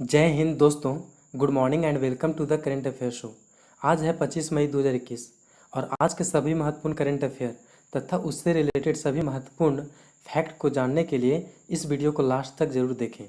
जय हिंद दोस्तों। Good morning and welcome to the current affair show. आज है 25 मई 2021 और आज के सभी महत्वपूर्ण करेंट अफेयर तथा उससे रिलेटेड सभी महत्वपूर्ण फैक्ट को जानने के लिए इस वीडियो को लास्ट तक जरूर देखें।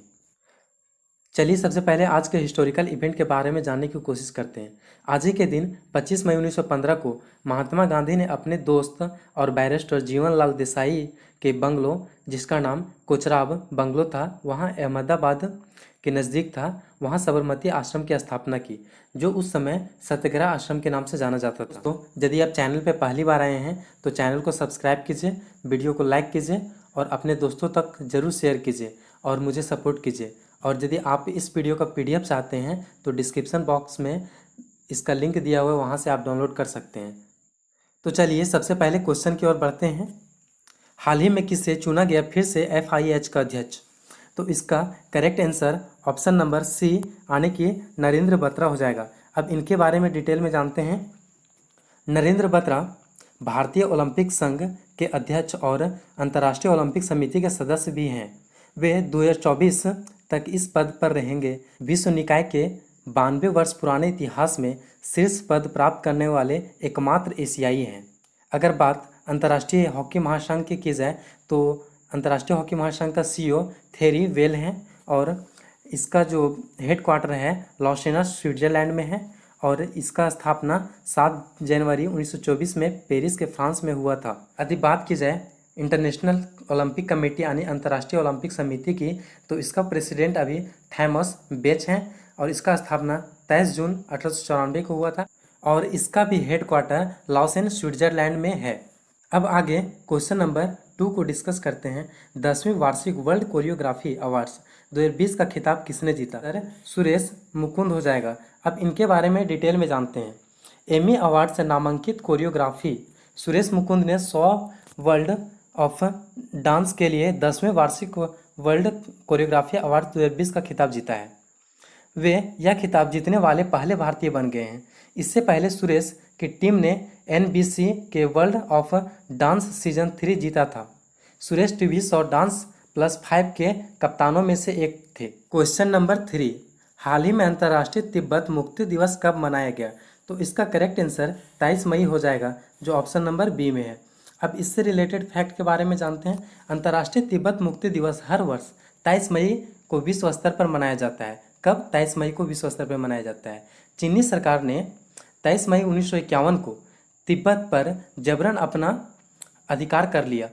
चलिए सबसे पहले आज के हिस्टोरिकल इवेंट के बारे में जानने की कोशिश करते हैं। आज ही के दिन 25 मई 1915 को महात्मा गांधी ने अपने दोस्त और बैरिस्टर जीवनलाल देसाई के बंगलो, जिसका नाम कोचराब बंगलो था, वहाँ अहमदाबाद के नज़दीक था, वहाँ साबरमती आश्रम की स्थापना की, जो उस समय सत्याग्रह आश्रम के नाम से जाना जाता था। तो यदि आप चैनल पर पहली बार आए हैं तो चैनल को सब्सक्राइब कीजिए, वीडियो को लाइक कीजिए और अपने दोस्तों तक ज़रूर शेयर कीजिए और मुझे सपोर्ट कीजिए। और यदि आप इस वीडियो का PDF चाहते हैं तो डिस्क्रिप्शन बॉक्स में इसका लिंक दिया हुआ है, वहाँ से आप डाउनलोड कर सकते हैं। तो चलिए सबसे पहले क्वेश्चन की ओर बढ़ते हैं। हाल ही में किसे चुना गया फिर से FIH का अध्यक्ष? तो इसका correct answer option number C यानी कि नरेंद्र बत्रा हो जाएगा। अब इनके बारे में डिटेल में जानते हैं। नरेंद्र बत्रा भारतीय ओलंपिक संघ के अध्यक्ष और अंतर्राष्ट्रीय ओलंपिक समिति के सदस्य भी हैं। वे 2024 तक इस पद पर रहेंगे। विश्व निकाय के 92 वर्ष पुराने इतिहास में शीर्ष पद प्राप्त करने वाले एकमात्र एशियाई हैं। अगर बात अंतर्राष्ट्रीय हॉकी महासंघ की जाए तो अंतर्राष्ट्रीय हॉकी महासंघ का CEO थेरी वेल हैं और इसका जो हेड क्वार्टर है लॉसेना स्विट्जरलैंड में है और इसका स्थापना 7 जनवरी 1924 में पेरिस के फ्रांस में हुआ था। यदि बात की जाए इंटरनेशनल ओलंपिक कमेटी यानी अंतर्राष्ट्रीय ओलंपिक समिति की, तो इसका प्रेसिडेंट अभी थॉमस बेच हैं और इसका स्थापना 23 जून 1894 को हुआ था और इसका भी हेड क्वार्टर लॉसेन स्विट्जरलैंड में है। अब आगे क्वेश्चन नंबर 2 को डिस्कस करते हैं। 10वीं वार्षिक वर्ल्ड कोरियोग्राफी अवार्ड्स 2020 का खिताब किसने जीता? सर सुरेश मुकुंद हो जाएगा। अब इनके बारे में डिटेल में जानते हैं। एमी अवार्ड से नामांकित कोरियोग्राफी सुरेश मुकुंद ने 100 वर्ल्ड ऑफ डांस के लिए 10वें वार्षिक वर्ल्ड कोरियोग्राफी अवार्ड 2020 का खिताब जीता है। वे यह खिताब जीतने वाले पहले भारतीय बन गए हैं। इससे पहले सुरेश की टीम ने NBC के वर्ल्ड ऑफ डांस सीजन 3 जीता था। सुरेश टीवी शो डांस +5 के कप्तानों में से एक थे। क्वेश्चन नंबर 3, हाल ही में अंतर्राष्ट्रीय तिब्बत मुक्ति दिवस कब मनाया गया? तो इसका करेक्ट आंसर 23 मई हो जाएगा, जो ऑप्शन नंबर B में है। अब इससे रिलेटेड फैक्ट के बारे में जानते हैं। अंतर्राष्ट्रीय तिब्बत मुक्ति दिवस हर वर्ष 23 मई को विश्व स्तर पर मनाया जाता है। कब 23 मई को विश्व स्तर पर मनाया जाता है? चीनी सरकार ने 23 मई 1951 को तिब्बत पर जबरन अपना अधिकार कर लिया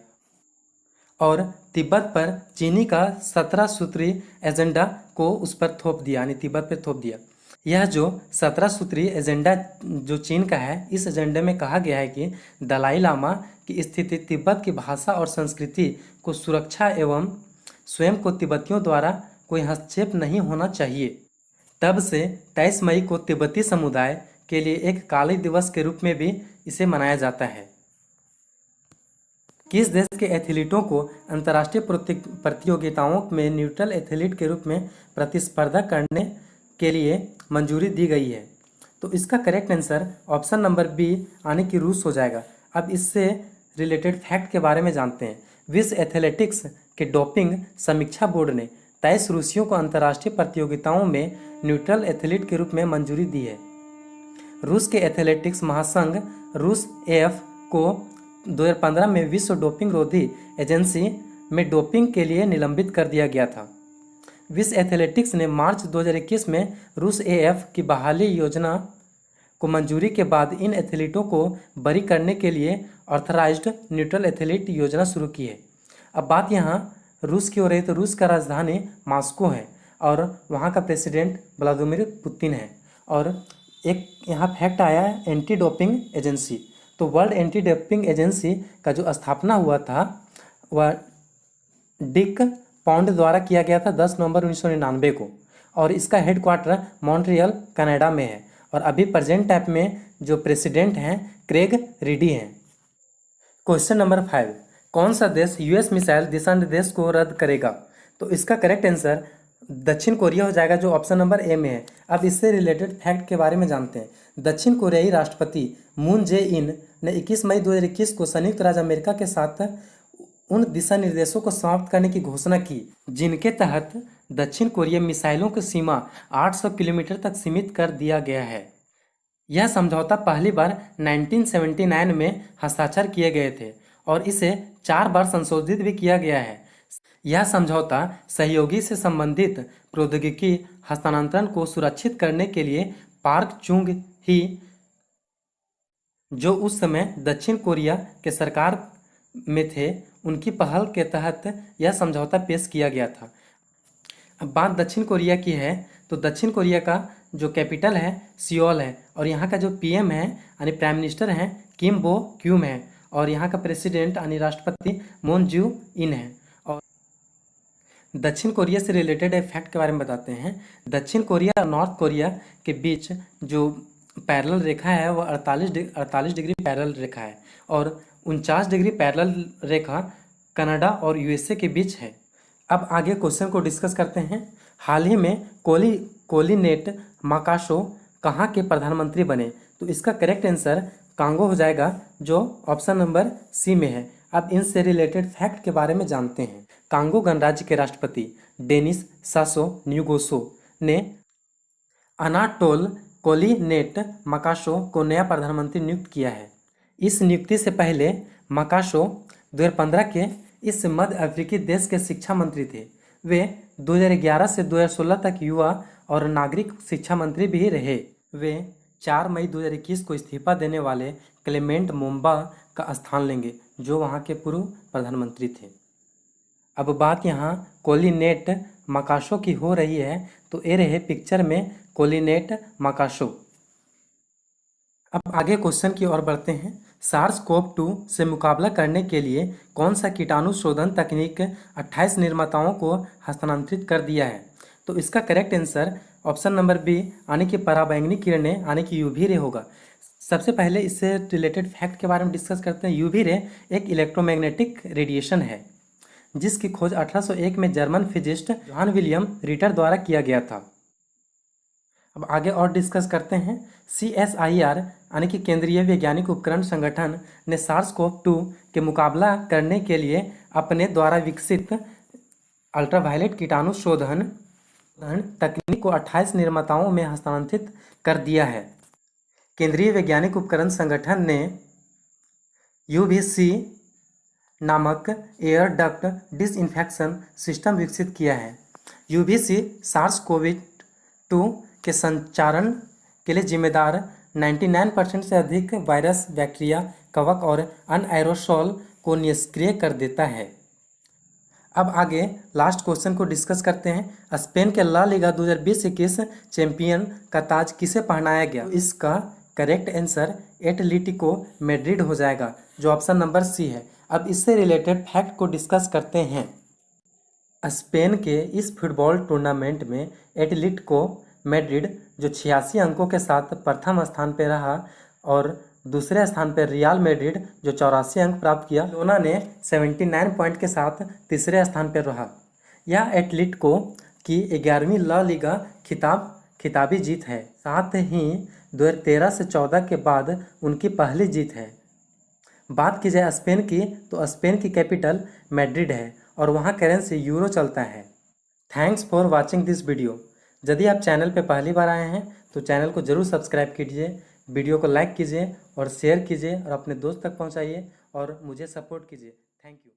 और तिब्बत पर चीनी का 17 सूत्री एजेंडा को उस पर थोप दिया, यानी तिब्बत पर थोप दिया। यह जो 17 सूत्री एजेंडा जो चीन का है, इस एजेंडे में कहा गया है कि दलाई लामा की स्थिति तिब्बत की भाषा और संस्कृति को सुरक्षा एवं स्वयं को तिब्बतियों द्वारा कोई हस्तक्षेप नहीं होना चाहिए। तब से 23 मई को तिब्बती समुदाय के लिए एक काली दिवस के रूप में भी इसे मनाया जाता है। किस देश के एथलीटों को अंतर्राष्ट्रीय प्रतियोगिताओं में न्यूट्रल एथलीट के रूप में प्रतिस्पर्धा करने के लिए मंजूरी दी गई है? तो इसका correct answer option number B यानी कि रूस हो जाएगा। अब इससे रिलेटेड फैक्ट के बारे में जानते हैं। विश्व एथलेटिक्स के डोपिंग समीक्षा बोर्ड ने 23 रूसियों को अंतर्राष्ट्रीय प्रतियोगिताओं में न्यूट्रल एथलीट के रूप में मंजूरी दी है। रूस के एथलेटिक्स महासंघ रूस AF को 2015 में विश्व डोपिंग रोधी एजेंसी में डोपिंग के लिए निलंबित कर दिया गया था। विश्व एथलेटिक्स ने मार्च 2021 में रूस AF की बहाली योजना को मंजूरी के बाद इन एथलीटों को बरी करने के लिए ऑथराइज्ड न्यूट्रल एथलीट योजना शुरू की है। अब बात यहाँ रूस की हो रही, तो रूस का राजधानी मॉस्को है और वहाँ का प्रेसिडेंट व्लादिमीर पुतिन है। और एक यहाँ फैक्ट आया है एंटी डोपिंग एजेंसी। तो वर्ल्ड एंटी डोपिंग एजेंसी का जो स्थापना हुआ था वह डिक पॉन्ड द्वारा किया गया था 10 नवंबर 1999 को और इसका हेड क्वार्टर मॉन्ट्रियल कनाडा में है और अभी प्रेजेंट टाइप में जो प्रेसिडेंट हैं क्रेग रिडी हैं। क्वेश्चन नंबर 5, कौन सा देश US मिसाइल दिशा निर्देश को रद्द करेगा? तो इसका करेक्ट आंसर दक्षिण कोरिया हो जाएगा, जो ऑप्शन नंबर A में है। अब इससे रिलेटेड फैक्ट के बारे में जानते हैं। दक्षिण कोरियाई राष्ट्रपति मून जे इन ने 21 मई 2021 को संयुक्त राज्य अमेरिका के साथ उन दिशा निर्देशों को समाप्त करने की घोषणा की जिनके तहत दक्षिण कोरिया मिसाइलों की सीमा 800 किलोमीटर तक सीमित कर दिया गया है। यह समझौता पहली बार 1979 में हस्ताक्षर किए गए थे और इसे 4 बार संशोधित भी किया गया है। यह समझौता सहयोगी से संबंधित प्रौद्योगिकी हस्तांतरण को सुरक्षित करने के लिए पार्क चुंग ही, जो उस समय दक्षिण कोरिया के सरकार में थे, उनकी पहल के तहत यह समझौता पेश किया गया था। अब बात दक्षिण कोरिया की है तो दक्षिण कोरिया का जो कैपिटल है सियोल है और यहाँ का जो पीएम है यानी प्राइम मिनिस्टर है किम बो क्यूम है और यहाँ का प्रेसिडेंट यानी राष्ट्रपति मून जू इन है। और दक्षिण कोरिया से रिलेटेड एक फैक्ट के बारे में बताते हैं। दक्षिण कोरिया और नॉर्थ कोरिया के बीच जो पैरेलल रेखा है वह 48 डिग्री पैरेलल रेखा है और 49 डिग्री पैरेलल रेखा कनाडा और यूएसए के बीच है। अब आगे क्वेश्चन को डिस्कस करते हैं। हाल ही में कोलिनेट माकाशो कहाँ के प्रधानमंत्री बने? तो इसका करेक्ट आंसर कांगो हो जाएगा, जो ऑप्शन नंबर सी में है। अब इनसे रिलेटेड फैक्ट के बारे में जानते हैं। कांगो गणराज्य के राष्ट्रपति डेनिस सासो न्यूगोसो ने अनाटोल कोलिनेट माकाशो को नया प्रधानमंत्री नियुक्त किया है। इस नियुक्ति से पहले माकाशो 2015 के इस मध्य अफ्रीकी देश के शिक्षा मंत्री थे। वे 2011 से 2016 तक युवा और नागरिक शिक्षा मंत्री भी रहे। वे 4 मई 2021 को इस्तीफा देने वाले क्लेमेंट मुम्बा का स्थान लेंगे, जो वहां के पूर्व प्रधानमंत्री थे। अब बात यहाँ कोलिनेट माकाशो की हो रही है, तो ये रहे पिक्चर में कोलिनेट माकाशो। अब आगे क्वेश्चन की ओर बढ़ते हैं। SARS-CoV-2 से मुकाबला करने के लिए कौन सा कीटाणु शोधन तकनीक 28 निर्माताओं को हस्तांतरित कर दिया है? तो इसका correct answer option number B यानी कि पराबैंगनी किरणें यानी कि यूवी रे होगा। सबसे पहले इससे रिलेटेड फैक्ट के बारे में डिस्कस करते हैं। यूवी रे एक इलेक्ट्रोमैग्नेटिक रेडिएशन है जिसकी खोज 1801 में German physicist John William Ritter द्वारा किया गया था। अब आगे और डिस्कस करते हैं। CSIR यानी कि केंद्रीय वैज्ञानिक उपकरण संगठन ने SARS-CoV-2 के मुकाबला करने के लिए अपने द्वारा विकसित अल्ट्रावायलेट कीटाणु शोधन तकनीक को 28 निर्माताओं में हस्तांतरित कर दिया है। केंद्रीय वैज्ञानिक उपकरण संगठन ने UVC नामक एयर डक्ट डिसइंफेक्शन सिस्टम विकसित किया है। UVC SARS-CoV-2 के संचारण के लिए जिम्मेदार 99% से अधिक वायरस, बैक्टीरिया, कवक और अन्य एरोसोल को निष्क्रिय कर देता है। अब आगे लास्ट क्वेश्चन को डिस्कस करते हैं। स्पेन के ला लीगा 2020-21 चैंपियन का ताज किसे पहनाया गया? तो इसका करेक्ट आंसर एटलेटिको मैड्रिड हो जाएगा, जो ऑप्शन नंबर सी है। अब इससे रिलेटेड फैक्ट को डिस्कस करते हैं। स्पेन के इस फुटबॉल टूर्नामेंट में एटलेटिको मैड्रिड जो 86 अंकों के साथ प्रथम स्थान पर रहा और दूसरे स्थान पर रियल मैड्रिड जो 84 अंक प्राप्त किया, दोनों ने 79 पॉइंट के साथ तीसरे स्थान पर रहा। यह एटलेटिको की 11वीं ला लीगा खिताबी जीत है, साथ ही 2013 से 14 के बाद उनकी पहली जीत है। बात की जाए स्पेन की, तो स्पेन की कैपिटल मैड्रिड है और वहाँ करेंसी यूरो चलता है। Thanks for watching this video. यदि आप चैनल पर पहली बार आए हैं तो चैनल को जरूर सब्सक्राइब कीजिए, वीडियो को लाइक कीजिए और शेयर कीजिए और अपने दोस्त तक पहुंचाइए और मुझे सपोर्ट कीजिए। Thank you.